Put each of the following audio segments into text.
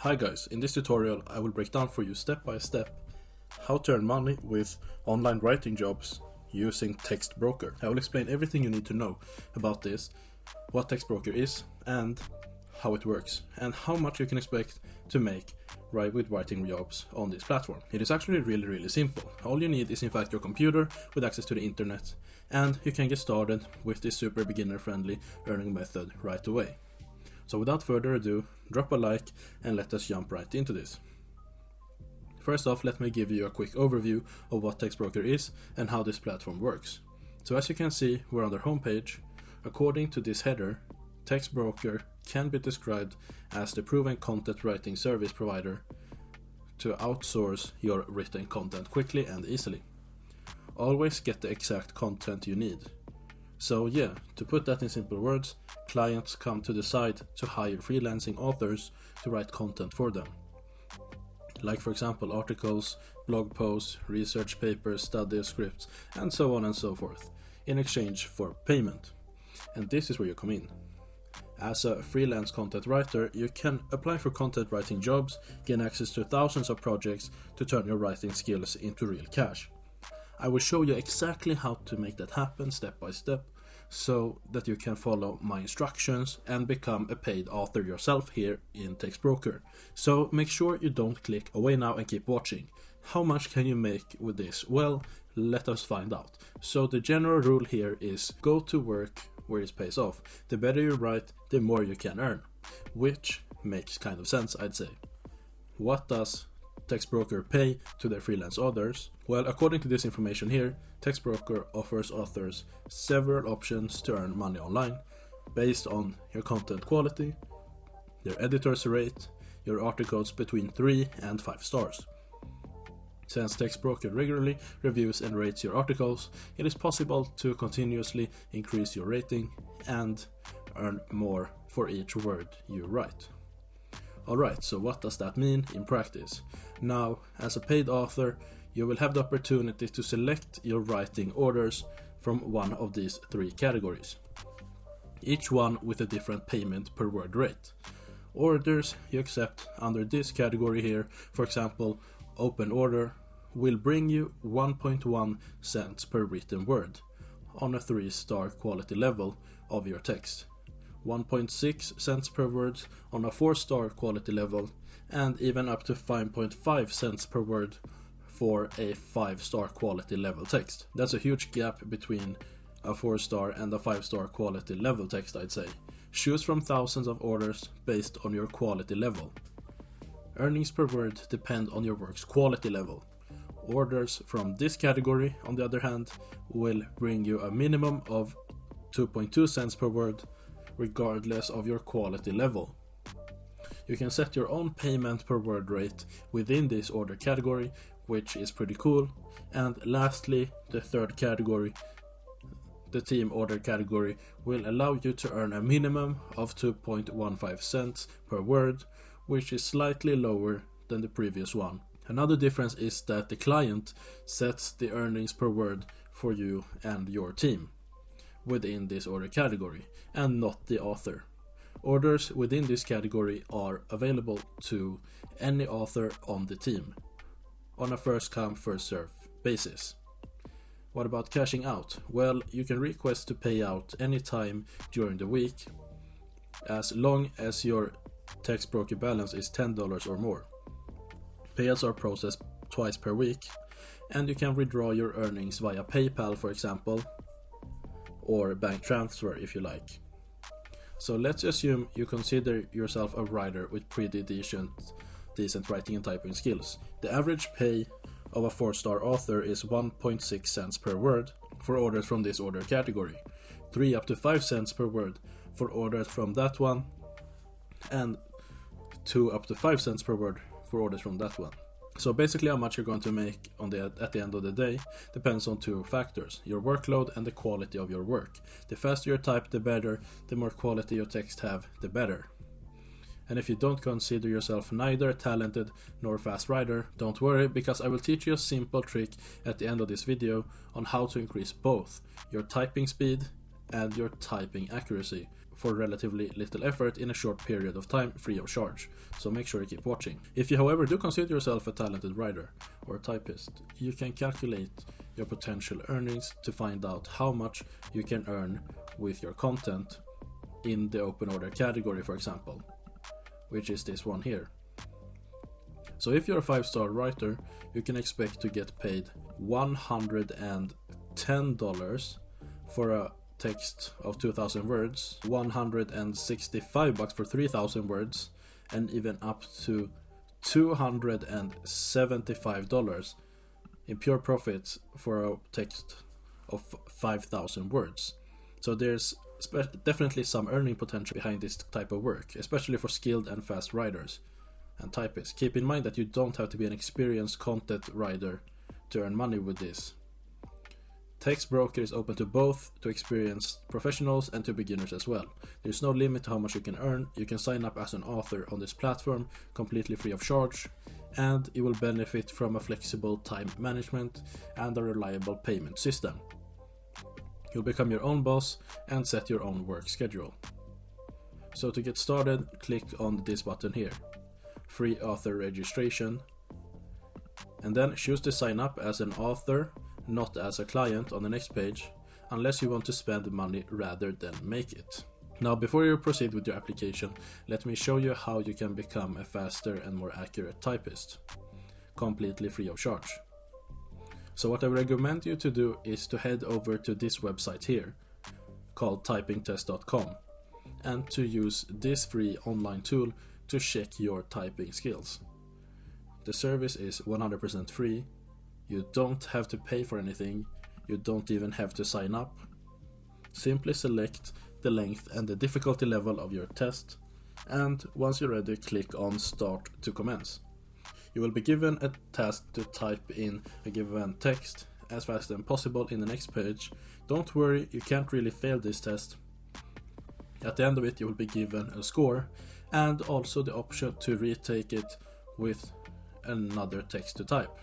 Hi guys, in this tutorial I will break down for you step by step how to earn money with online writing jobs using Textbroker. I will explain everything you need to know about this, what Textbroker is and how it works, and how much you can expect to make with writing jobs on this platform. It is actually really simple. All you need is in fact your computer with access to the internet, and you can get started with this super beginner friendly earning method right away. So without further ado, drop a like and let us jump right into this. First off, let me give you a quick overview of what Textbroker is and how this platform works. So as you can see, we're on their homepage. According to this header, Textbroker can be described as the proven content writing service provider to outsource your written content quickly and easily. Always get the exact content you need. So yeah, to put that in simple words, clients come to the site to hire freelancing authors to write content for them. Like for example articles, blog posts, research papers, study scripts, and so on and so forth, in exchange for payment. And this is where you come in. As a freelance content writer, you can apply for content writing jobs, gain access to thousands of projects to turn your writing skills into real cash. I will show you exactly how to make that happen step by step, so that you can follow my instructions and become a paid author yourself here in Textbroker. So make sure you don't click away now and keep watching. How much can you make with this? Well, let us find out. So the general rule here is go to work where it pays off. The better you write, the more you can earn, which makes kind of sense, I'd say. What does Textbroker pay to their freelance authors? Well, according to this information here, Textbroker offers authors several options to earn money online based on your content quality, your editor's rate, your articles between 3 and 5 stars. Since Textbroker regularly reviews and rates your articles, it is possible to continuously increase your rating and earn more for each word you write. Alright, so what does that mean in practice? Now, as a paid author, you will have the opportunity to select your writing orders from one of these 3 categories, each one with a different payment per word rate. Orders you accept under this category here, for example, open order, will bring you 1.1 cents per written word on a 3-star quality level of your text, 1.6 cents per word on a 4-star quality level, and even up to 5.5 cents per word for a 5-star quality level text. That's a huge gap between a 4-star and a 5-star quality level text, I'd say. Choose from thousands of orders based on your quality level. Earnings per word depend on your work's quality level. Orders from this category, on the other hand, will bring you a minimum of 2.2 cents per word regardless of your quality level. You can set your own payment per word rate within this order category, which is pretty cool. And lastly, the 3rd category, the team order category, will allow you to earn a minimum of 2.15 cents per word, which is slightly lower than the previous one. Another difference is that the client sets the earnings per word for you and your team within this order category, and not the author. Orders within this category are available to any author on the team on a first come first serve basis. What about cashing out? Well, you can request to pay out any time during the week as long as your Textbroker balance is $10 or more. Payouts are processed twice per week, and you can withdraw your earnings via PayPal, for example, or bank transfer if you like. So let's assume you consider yourself a writer with pretty decent writing and typing skills. The average pay of a 4-star author is 1.6 cents per word for orders from this order category, 3 up to 5 cents per word for orders from that one, and 2 up to 5 cents per word for orders from that one. So basically how much you're going to make at the end of the day depends on 2 factors, your workload and the quality of your work. The faster you type, the better. The more quality your text have, the better. And if you don't consider yourself neither talented nor fast writer, don't worry, because I will teach you a simple trick at the end of this video on how to increase both your typing speed and your typing accuracy for relatively little effort in a short period of time free of charge, so make sure you keep watching. If you however do consider yourself a talented writer or a typist, you can calculate your potential earnings to find out how much you can earn with your content in the open order category, for example, which is this one here. So if you're a 5-star writer, you can expect to get paid $110 for a text of 2,000 words, $165 for 3,000 words, and even up to $275 in pure profits for a text of 5,000 words. So there's definitely some earning potential behind this type of work, especially for skilled and fast writers and typists. Keep in mind that you don't have to be an experienced content writer to earn money with this. Textbroker is open to both to experienced professionals and to beginners as well. There's no limit to how much you can earn. You can sign up as an author on this platform completely free of charge, and you will benefit from a flexible time management and a reliable payment system. You'll become your own boss and set your own work schedule. So to get started, click on this button here, free author registration, and then choose to sign up as an author, not as a client, on the next page, unless you want to spend money rather than make it. Now, before you proceed with your application, let me show you how you can become a faster and more accurate typist, completely free of charge. So what I recommend you to do is to head over to this website here, called typingtest.com, and to use this free online tool to check your typing skills. The service is 100% free. You don't have to pay for anything. You don't even have to sign up. Simply select the length and the difficulty level of your test, and once you're ready, click on Start to commence. You will be given a task to type in a given text as fast as possible in the next page. Don't worry, you can't really fail this test. At the end of it, you will be given a score and also the option to retake it with another text to type.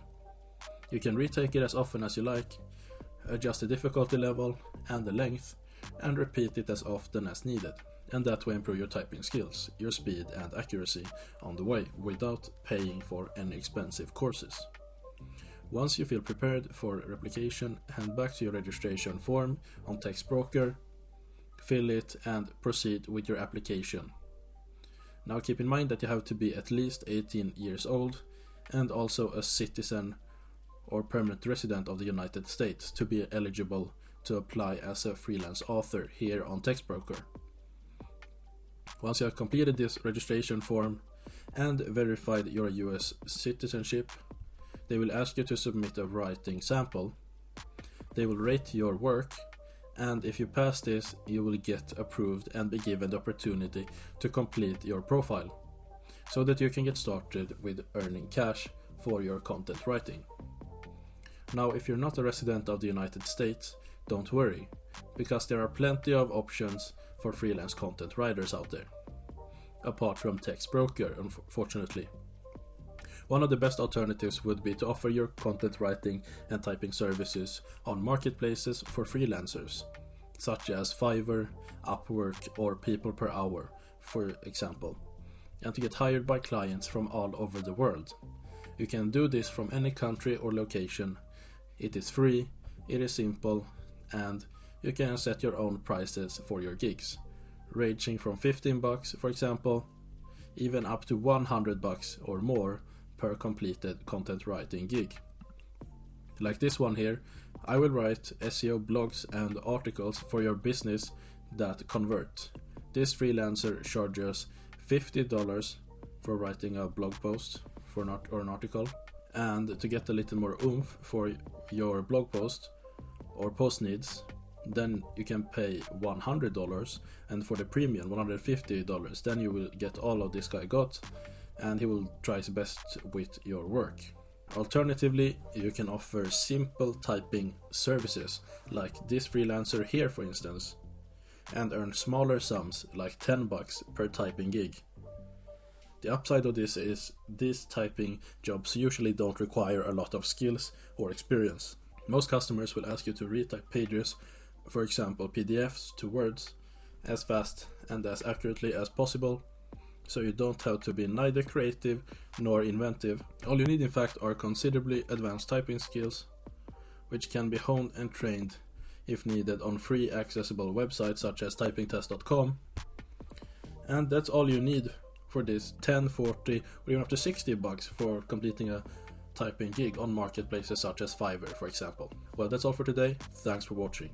You can retake it as often as you like, adjust the difficulty level and the length, and repeat it as often as needed, and that will improve your typing skills, your speed and accuracy on the way, without paying for any expensive courses. Once you feel prepared for replication, hand back to your registration form on Textbroker, fill it and proceed with your application. Now keep in mind that you have to be at least 18 years old and also a citizen or permanent resident of the United States to be eligible to apply as a freelance author here on Textbroker. Once you have completed this registration form and verified your US citizenship, they will ask you to submit a writing sample. They will rate your work, and if you pass this, you will get approved and be given the opportunity to complete your profile, so that you can get started with earning cash for your content writing. Now, if you're not a resident of the United States, don't worry, because there are plenty of options for freelance content writers out there, apart from Textbroker, unfortunately. One of the best alternatives would be to offer your content writing and typing services on marketplaces for freelancers, such as Fiverr, Upwork, or People Per Hour, for example, and to get hired by clients from all over the world. You can do this from any country or location. It is free, it is simple, and you can set your own prices for your gigs, ranging from $15, for example, even up to $100 or more per completed content writing gig. Like this one here, I will write SEO blogs and articles for your business that convert. This freelancer charges $50 for writing a blog post or an article, and to get a little more oomph for your blog post or post needs, then you can pay $100, and for the premium $150, then you will get all of this guy got, and he will try his best with your work. Alternatively, you can offer simple typing services like this freelancer here, for instance, and earn smaller sums like $10 per typing gig. The upside of this is these typing jobs usually don't require a lot of skills or experience. Most customers will ask you to retype pages, for example PDFs to Words, as fast and as accurately as possible, so you don't have to be neither creative nor inventive. All you need in fact are considerably advanced typing skills, which can be honed and trained if needed on free accessible websites such as typingtest.com. And that's all you need for this 10, 40 or even up to $60 for completing a typing gig on marketplaces such as Fiverr, for example. Well, that's all for today. Thanks for watching.